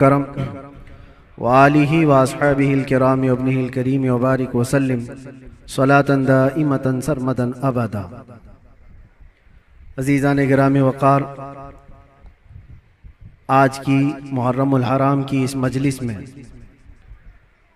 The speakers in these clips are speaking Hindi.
करम वालिही वासहाबिहिल किराम वब्निहिल करीम वबारिक वसल्लिम सलातन दाइमतन सरमदन अबदा। अज़ीज़ान गिरामी वक़ार, आज की मुहर्रमुल हराम की इस मजलिस में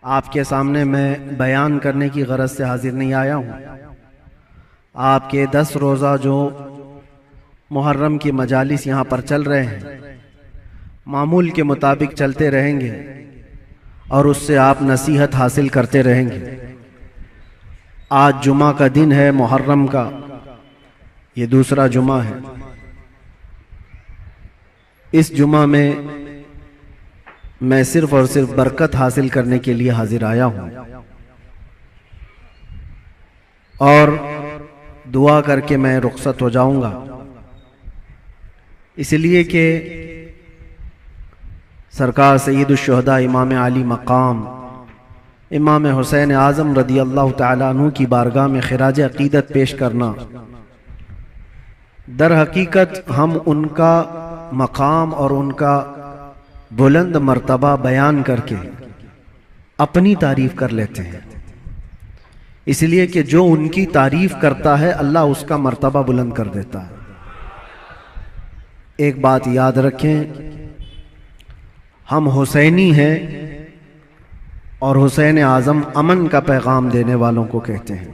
आपके सामने मैं बयान करने की गरज से हाजिर नहीं आया हूँ। आपके 10 रोज़ा जो मुहर्रम की मजालिस यहाँ पर चल रहे हैं, मामूल के मुताबिक चलते रहेंगे और उससे आप नसीहत हासिल करते रहेंगे। आज जुमा का दिन है, मुहर्रम का ये दूसरा जुमा है। इस जुमा में मैं सिर्फ और सिर्फ बरकत हासिल करने के लिए हाजिर आया हूँ और दुआ करके मैं रुखसत हो जाऊंगा, इसलिए कि सरकार सैयदुश शुहदा इमाम आली मकाम इमाम हुसैन आज़म रदी अल्लाह तआला अन्हु की बारगाह में खिराज अकीदत पेश करना, दर हकीकत हम उनका मकाम और उनका बुलंद मर्तबा बयान करके अपनी तारीफ कर लेते हैं, इसलिए कि जो उनकी तारीफ करता है अल्लाह उसका मर्तबा बुलंद कर देता है। एक बात याद रखें, हम हुसैनी हैं और हुसैन आज़म अमन का पैगाम देने वालों को कहते हैं।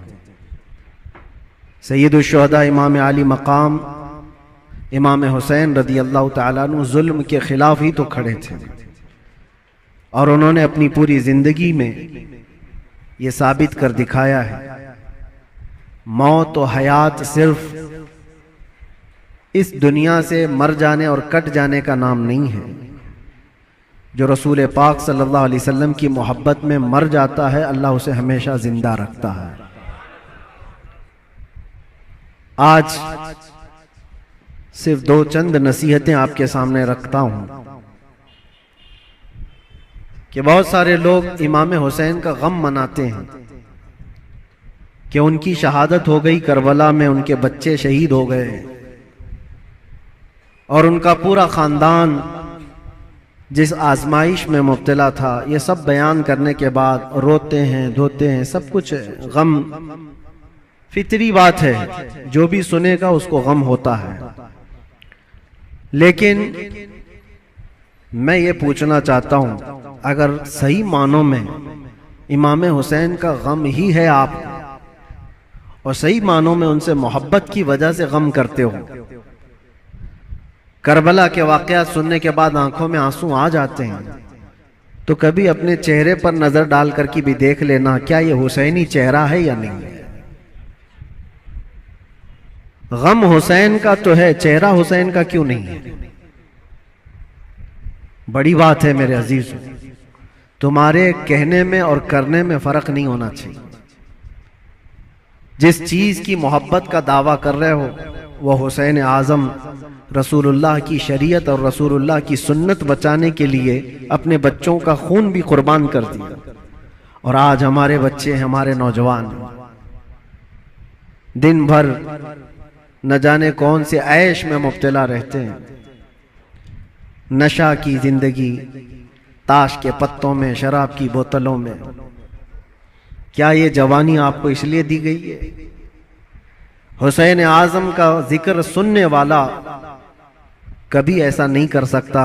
सैयदुश शुहदा इमाम आली मकाम इमाम हुसैन रदी अल्लाह तआला अन्हु जुल्म के खिलाफ ही तो खड़े थे और उन्होंने अपनी पूरी जिंदगी में ये साबित कर दिखाया है, मौत और हयात सिर्फ इस दुनिया से मर जाने और कट जाने का नाम नहीं है। जो रसूल पाक सल्लल्लाहु अलैहि वसल्लम की मोहब्बत में मर जाता है, अल्लाह उसे हमेशा जिंदा रखता है। आज सिर्फ 2 चंद नसीहतें आपके सामने रखता हूं कि बहुत सारे लोग इमाम हुसैन का गम मनाते हैं कि उनकी शहादत हो गई, करबला में उनके बच्चे शहीद हो गए और उनका पूरा खानदान जिस आजमाइश में मुब्तला था, ये सब बयान करने के बाद रोते हैं, धोते हैं, सब कुछ गम फितरी बात है, जो भी सुनेगा उसको गम होता है। लेकिन मैं ये पूछना चाहता हूं, अगर सही मानों में इमाम हुसैन का गम ही है आप और सही मानों में उनसे मोहब्बत की वजह से गम करते हो, करबला के वाकयात सुनने के बाद आंखों में आंसू आ जाते हैं, तो कभी अपने चेहरे पर नजर डाल करके भी देख लेना, क्या ये हुसैनी चेहरा है या नहीं है। गम हुसैन का तो है, चेहरा हुसैन का क्यों नहीं है। बड़ी बात है मेरे अजीज, तुम्हारे कहने में और करने में फर्क नहीं होना चाहिए। जिस चीज की मोहब्बत का दावा कर रहे हो वह हुसैन आज़म रसूलुल्लाह की शरीयत और रसूलुल्लाह की सुन्नत बचाने के लिए अपने बच्चों का खून भी कुर्बान कर दिया, और आज हमारे बच्चे, हमारे नौजवान दिन भर न जाने कौन से ऐश में मुब्तला रहते हैं, नशा की जिंदगी, ताश के पत्तों में, शराब की बोतलों में। क्या ये जवानी आपको इसलिए दी गई है? हुसैन आज़म का जिक्र सुनने वाला कभी ऐसा नहीं कर सकता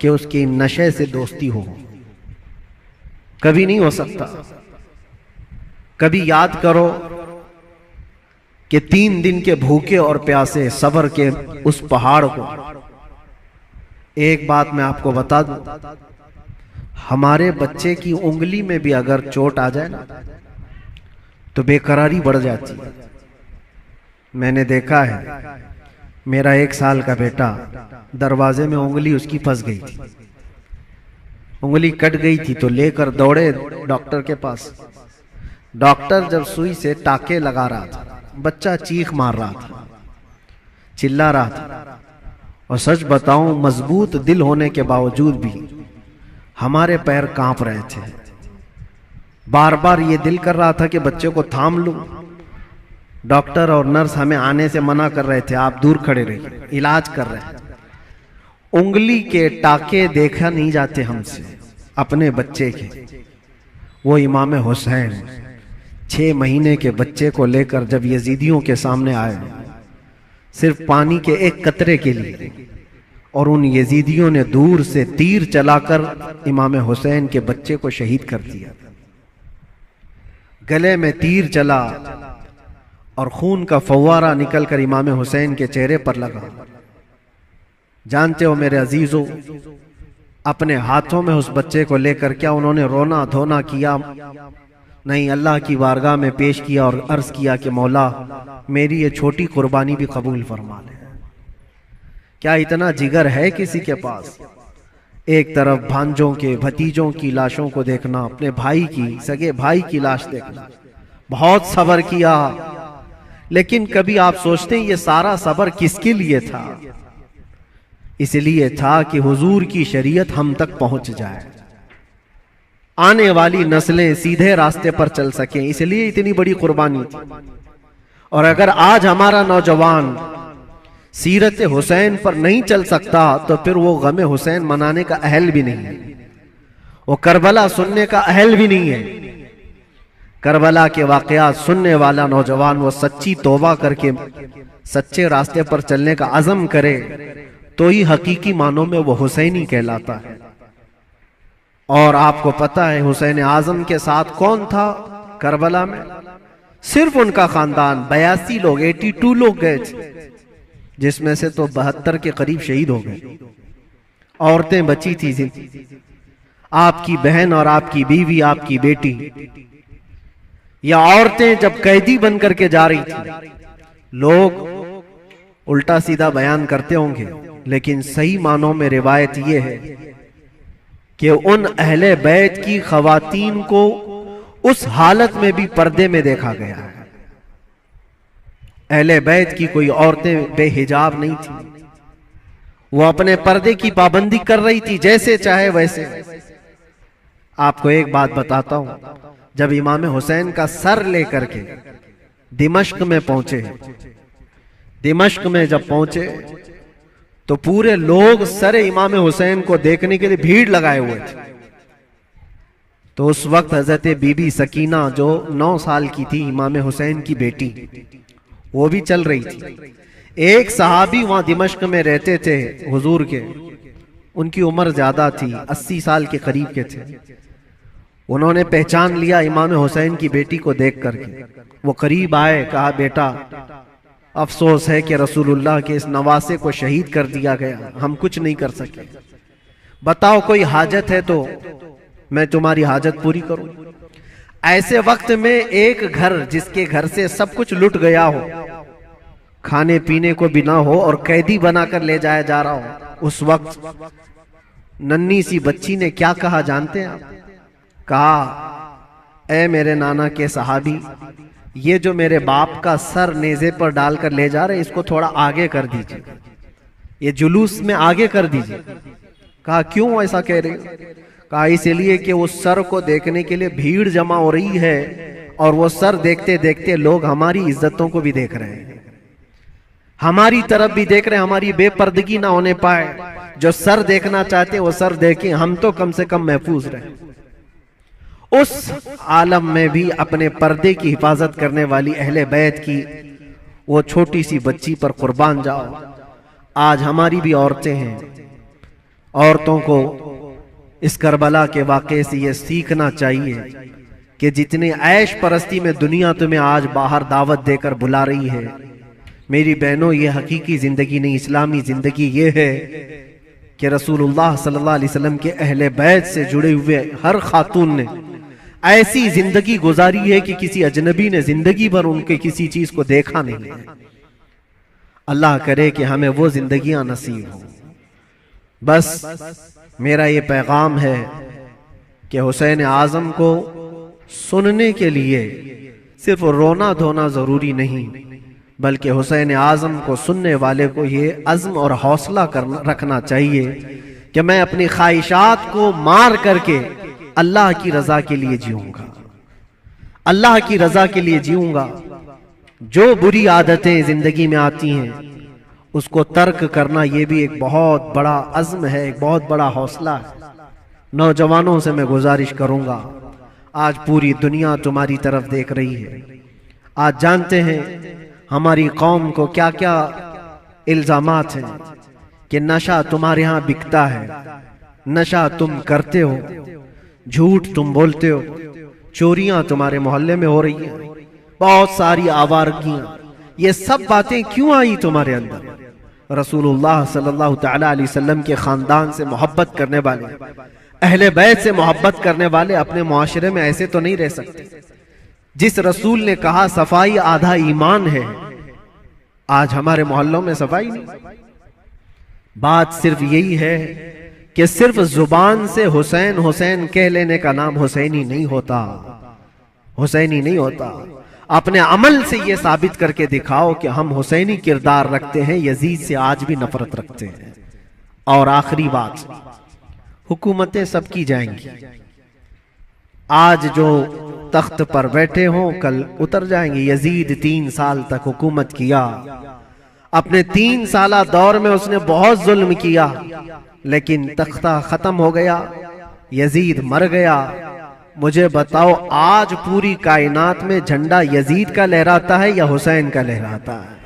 कि उसकी नशे से दोस्ती हो, कभी नहीं हो सकता। कभी याद करो कि 3 दिन के भूखे और प्यासे सब्र के उस पहाड़ को, एक बात मैं आपको बता दूं, हमारे बच्चे की उंगली में भी अगर चोट आ जाए ना तो बेकरारी बढ़ जाती है। मैंने देखा है, मेरा 1 साल का बेटा दरवाजे में उंगली उसकी फंस गई थी, उंगली कट गई थी, तो लेकर दौड़े डॉक्टर के पास। डॉक्टर जब सुई से टाके लगा रहा था, बच्चा चीख मार रहा था, चिल्ला रहा था, और सच बताऊं मजबूत दिल होने के बावजूद भी हमारे पैर कांप रहे थे। बार बार ये दिल कर रहा था कि बच्चे को थाम लूं, डॉक्टर और नर्स हमें आने से मना कर रहे थे, आप दूर खड़े रहिए, इलाज कर रहे हैं। उंगली के टाके देखा नहीं जाते हमसे अपने बच्चे के। वो इमाम हुसैन 6 महीने के बच्चे को लेकर जब यजीदियों के सामने आए, सिर्फ पानी के एक कतरे के लिए, और उन यजीदियों ने दूर से तीर चलाकर इमाम हुसैन के बच्चे को शहीद कर दिया। गले में तीर चला और खून का फव्वारा निकलकर इमाम हुसैन के चेहरे पर लगा। जानते हो मेरे अजीजों, अपने हाथों में उस बच्चे को लेकर क्या उन्होंने रोना धोना किया? नहीं, अल्लाह की बारगाह में पेश किया और अर्ज किया कि मौला मेरी ये छोटी कुर्बानी भी कबूल फरमा ले। क्या इतना जिगर है किसी के पास? एक तरफ भांजों के भतीजों की लाशों को देखना, अपने भाई की, सगे भाई की लाश देखना, बहुत सब्र किया। लेकिन कभी आप सोचते हैं ये सारा सब्र किसके लिए था? इसलिए था कि हुजूर की शरीयत हम तक पहुंच जाए, आने वाली नस्लें सीधे रास्ते पर चल सकें, इसलिए इतनी बड़ी कुर्बानी थी। और अगर आज हमारा नौजवान सीरत हुसैन पर नहीं चल सकता तो फिर वो गम हुसैन मनाने का अहल भी नहीं है, वो करबला सुनने का अहल भी नहीं है। करबला के वाकयात सुनने वाला नौजवान वो सच्ची तौबा करके सच्चे रास्ते पर चलने का अज़म करे तो ही हकीकी मानों में वो हुसैनी कहलाता है। और आपको पता है हुसैन आजम के साथ कौन था करबला में? सिर्फ उनका खानदान। 82 लोग, 82 लोग गए थे, जिसमें से तो 72 के करीब शहीद हो गए। औरतें बची थी, आपकी बहन और आपकी बीवी, आपकी बेटी। या औरतें जब कैदी बन करके जा रही थी, लोग उल्टा सीधा बयान करते होंगे, लेकिन सही मानों में रिवायत यह है कि उन अहले बैत की खवातीन को उस हालत में भी पर्दे में देखा गया है। अहले बैत की कोई औरतें बेहिजाब नहीं थी, वो अपने पर्दे की पाबंदी कर रही थी, जैसे चाहे वैसे। आपको एक बात बताता हूं, जब इमाम हुसैन का सर लेकर के दिमश्क में पहुंचे, दिमश्क में जब पहुंचे तो पूरे लोग सर इमाम हुसैन को देखने के लिए भीड़ लगाए हुए थे। तो उस वक्त हजरत बीबी सकीना जो 9 साल की थी, इमाम हुसैन की बेटी, वो भी चल रही थी। एक सहाबी वहां दिमश्क में रहते थे हुजूर के, उनकी उम्र ज्यादा थी, 80 साल के करीब के थे। उन्होंने पहचान लिया इमाम हुसैन की बेटी को देख करके। वो करीब आए, कहा बेटा अफसोस है कि रसूलुल्लाह के इस नवासे को शहीद कर दिया गया, हम कुछ नहीं कर सके। बताओ कोई हाजत है तो मैं तुम्हारी हाजत पूरी करूं। ऐसे वक्त में एक घर, जिसके घर से सब कुछ लुट गया हो, खाने पीने को भी ना हो और कैदी बनाकर ले जाया जा रहा हो, उस वक्त नन्ही सी बच्ची ने क्या कहा जानते हैं आप? कहा, ऐ मेरे नाना के सहाबी, ये जो मेरे बाप का सर नेज़े पर डालकर ले जा रहे, इसको थोड़ा आगे कर दीजिए, ये जुलूस में आगे कर दीजिए। कहा क्यों ऐसा कह रहे हो? कहा इसलिए कि उस सर को देखने के लिए भीड़ जमा हो रही है और वो सर देखते देखते लोग हमारी इज्जतों को भी देख रहे हैं, हमारी तरफ भी देख रहे हैं, हमारी बेपर्दगी ना होने पाए। जो सर देखना चाहते वो सर देखें, हम तो कम से कम महफूज रहे। उस आलम में भी अपने पर्दे की हिफाजत करने वाली अहले बैत की वो छोटी सी बच्ची पर कुर्बान जाओ। आज हमारी भी औरतें हैं, औरतों को इस करबला के वाक़े से ये सीखना चाहिए कि जितने ऐश परस्ती में दुनिया तुम्हें आज बाहर दावत देकर बुला रही है, मेरी बहनों, ये हकीकी जिंदगी नहीं, इस्लामी जिंदगी ये है कि रसूलुल्लाह सल्लल्लाहु अलैहि वसल्लम के अहले बैत से जुड़े हुए हर खातून ने ऐसी जिंदगी गुजारी है कि किसी अजनबी ने जिंदगी भर उनके किसी चीज को देखा नहीं है। अल्लाह करे कि हमें वो जिंदगियां नसीब हो। बस मेरा ये पैगाम है कि हुसैन आजम को सुनने के लिए सिर्फ रोना धोना जरूरी नहीं, बल्कि हुसैन आजम को सुनने वाले को ये अज़्म और हौसला रखना चाहिए कि मैं अपनी ख्वाहिशात को मार करके अल्लाह की रजा के लिए जीऊंगा, अल्लाह की रजा के लिए जीऊंगा। जो बुरी आदतें जिंदगी में आती हैं उसको तर्क करना ये भी एक बहुत बड़ा अज़्म है, एक बहुत बड़ा हौसला है। नौजवानों से मैं गुजारिश करूंगा, आज पूरी दुनिया तुम्हारी तरफ देख रही है। आज जानते हैं हमारी कौम को क्या क्या इल्जामात हैं कि नशा तुम्हारे यहाँ बिकता है, नशा तुम करते हो, झूठ तुम बोलते हो, चोरियां तुम्हारे मोहल्ले में हो रही हैं, बहुत सारी आवारगियां। ये सब बातें क्यों आई तुम्हारे अंदर? रसूलुल्लाह सल्लल्लाहु तआला अलैहि वसल्लम के खानदान से मोहब्बत करने वाले, अहले बैत से मोहब्बत करने वाले अपने मुआशरे में ऐसे तो नहीं रह सकते। जिस रसूल ने कहा सफाई आधा ईमान है, आज हमारे मोहल्लों में सफाई नहीं। बात सिर्फ यही है कि सिर्फ जुबान से हुसैन हुसैन कह लेने का नाम हुसैनी नहीं होता, हुसैनी नहीं होता। अपने अमल से ये साबित करके दिखाओ कि हम हुसैनी किरदार रखते हैं, यजीद से आज भी नफरत रखते हैं। और आखिरी बात, हुकूमतें सबकी जाएंगी। आज जो तख्त पर बैठे हों कल उतर जाएंगे। यजीद 3 साल तक हुकूमत किया, अपने 3 साला दौर में उसने बहुत जुल्म किया, लेकिन तख्ता खत्म हो गया, यजीद मर गया। मुझे बताओ आज पूरी कायनात में झंडा यजीद का लहराता है या हुसैन का लहराता है?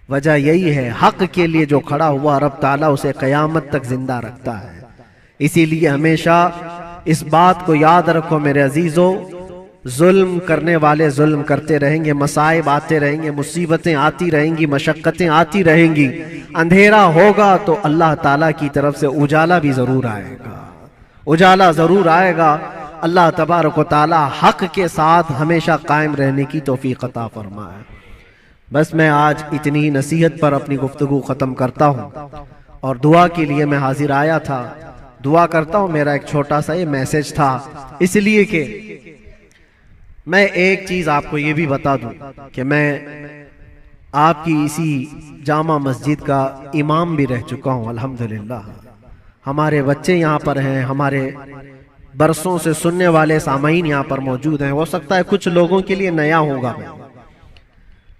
वजह यही है, हक के लिए जो खड़ा हुआ रब ताला उसे कयामत तक जिंदा रखता है। इसीलिए हमेशा इस बात को याद रखो मेरे अजीजों, जुल्म करने वाले जुल्म करते रहेंगे, मसाइब आते रहेंगे, मुसीबतें आती रहेंगी, मशक्कतें आती रहेंगी। अंधेरा होगा तो अल्लाह ताला की तरफ से उजाला भी जरूर आएगा, उजाला जरूर आएगा। अल्लाह तबारक व तआला हक के साथ हमेशा कायम रहने की तौफीक अता फरमाए। बस मैं आज इतनी ही नसीहत पर अपनी गुफ्तगू खत्म करता हूँ और दुआ के लिए मैं हाजिर आया था। दुआ करता हूँ, मेरा एक छोटा सा ये मैसेज था, इसलिए कि मैं एक चीज आपको ये भी बता दूं कि मैं आपकी इसी जामा मस्जिद का इमाम भी रह चुका हूँ अल्हम्दुलिल्लाह। हमारे बच्चे यहाँ पर हैं, हमारे बरसों से सुनने वाले सामाईन यहाँ पर मौजूद हैं। हो सकता है कुछ लोगों के लिए नया होगा मैं,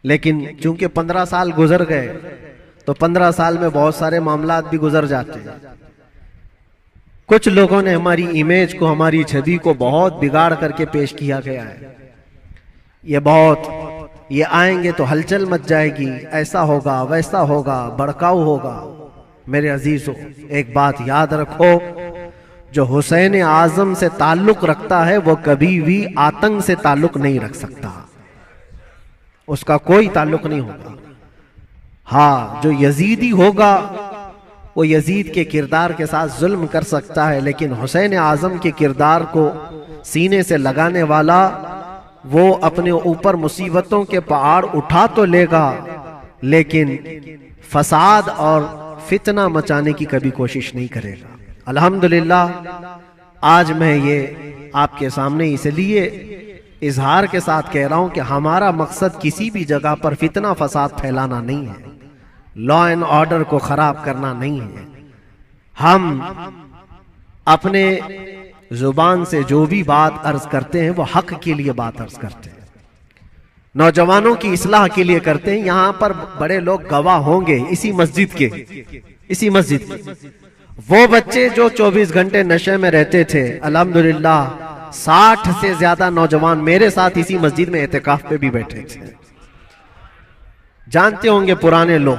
लेकिन चूंकि 15 साल गुजर गए तो 15 साल में बहुत सारे मामलात भी गुजर जाते हैं। कुछ लोगों ने हमारी इमेज को, हमारी छवि को बहुत बिगाड़ करके पेश किया गया है। ये आएंगे तो हलचल मच जाएगी, ऐसा होगा वैसा होगा, भड़काऊ होगा। मेरे अजीजों एक बात याद रखो, जो हुसैन आजम से ताल्लुक रखता है वो कभी भी आतंक से ताल्लुक नहीं रख सकता, उसका कोई ताल्लुक नहीं होगा। हाँ, जो यजीदी होगा वो यजीद के किरदार के साथ जुल्म कर सकता है, लेकिन हुसैन आजम के किरदार को सीने से लगाने वाला वो अपने ऊपर मुसीबतों के पहाड़ उठा तो लेगा, लेकिन फसाद और फितना मचाने की कभी कोशिश नहीं करेगा। अल्हम्दुलिल्लाह आज मैं ये आपके सामने इसलिए इजहार के साथ कह रहा हूं कि हमारा मकसद किसी भी जगह पर फितना फसाद फैलाना नहीं है, लॉ एंड ऑर्डर को खराब करना नहीं है। हम अपने जुबान से जो भी बात अर्ज करते हैं वो हक के लिए बात अर्ज करते हैं, नौजवानों की इस्लाह के लिए करते हैं। यहां पर बड़े लोग गवाह होंगे, इसी मस्जिद के वो बच्चे जो 24 घंटे नशे में रहते थे, अल्हम्दुलिल्लाह 60 से ज्यादा नौजवान मेरे साथ इसी मस्जिद में एहतिकाफ पे भी बैठे थे। जानते होंगे पुराने लोग,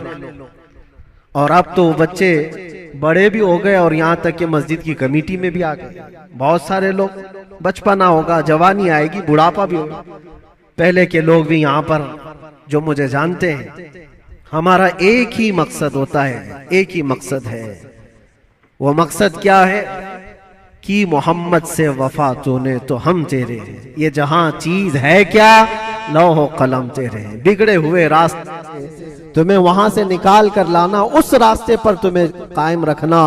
और अब तो बच्चे बड़े भी हो गए और यहां तक कि मस्जिद की कमेटी में भी आ गए। बहुत सारे लोग, बचपना होगा, जवानी आएगी, बुढ़ापा भी होगा। पहले के लोग भी यहाँ पर जो मुझे जानते हैं, हमारा एक ही मकसद होता है, एक ही मकसद है। वो मकसद क्या है कि मोहम्मद से वफा तूने तो हम तेरे हैं। ये जहां चीज है क्या, लौह कलम तेरे हैं। बिगड़े हुए रास्ते तुम्हें वहां से निकाल कर लाना, उस रास्ते पर तुम्हें कायम रखना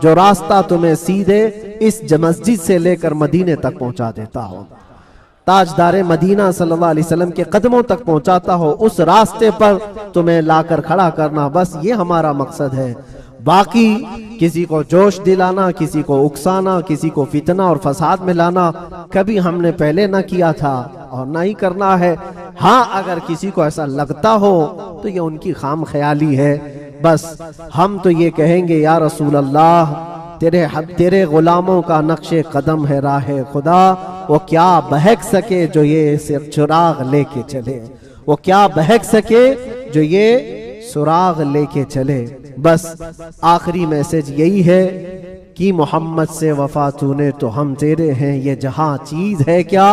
जो रास्ता तुम्हें सीधे इस मस्जिद से लेकर मदीने तक पहुंचा देता हो, ताजदारे मदीना सल्लल्लाहु अलैहि वसल्लम के कदमों तक पहुंचाता हो, उस रास्ते पर तुम्हें लाकर खड़ा करना। बस ये हमारा मकसद है। बाकी किसी को जोश दिलाना, किसी को उकसाना, किसी को फितना और फसाद में लाना कभी हमने पहले ना किया था और ना ही करना है। हाँ, अगर किसी को ऐसा लगता हो तो ये उनकी खाम ख्याली है। बस हम तो ये कहेंगे या रसूल अल्लाह, तेरे गुलामों का नक्शे कदम है राह खुदा, वो क्या बहक सके जो ये सिर चिराग लेके चले, वो क्या बहक सके जो ये सुराग लेके चले। बस आखिरी मैसेज यही है कि मोहम्मद से वफा तूने तो हम तेरे हैं, ये जहां चीज है क्या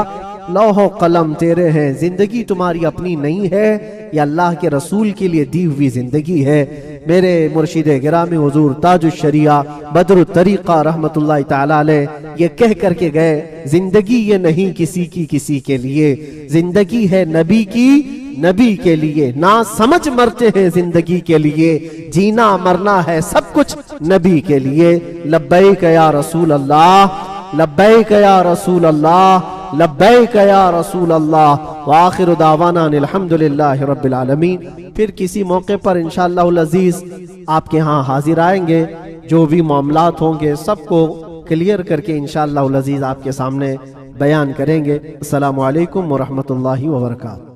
लौहो कलम तेरे हैं। जिंदगी तुम्हारी अपनी नहीं है, ये अल्लाह के रसूल के लिए दी हुई जिंदगी है। मेरे मुर्शिद गिरामी हुजूर ताजुश शरिया बदरुत तरीका रहमतुल्लाह ताला अलैह ये कह करके गए, जिंदगी ये नहीं किसी की किसी के लिए, जिंदगी है नबी की नबी के लिए। ना समझ मरते हैं जिंदगी के लिए, जीना मरना है सब कुछ नबी के लिए। लब्बैक या रसूल अल्लाह, लब्बैक या रसूल अल्लाह, लब्बैक या रसूल अल्लाह। व आखिरु दावाना अल्हम्दुलिल्लाहि रब्बिल आलमीन। फिर किसी मौके पर इंशाअल्लाहुल अज़ीज़ आपके यहाँ हाजिर आएंगे, जो भी मामलात होंगे सबको क्लियर करके इंशाअल्लाहुल अज़ीज़ आपके सामने बयान करेंगे। अस्सलामु अलैकुम व रहमतुल्लाहि व बरकातहू।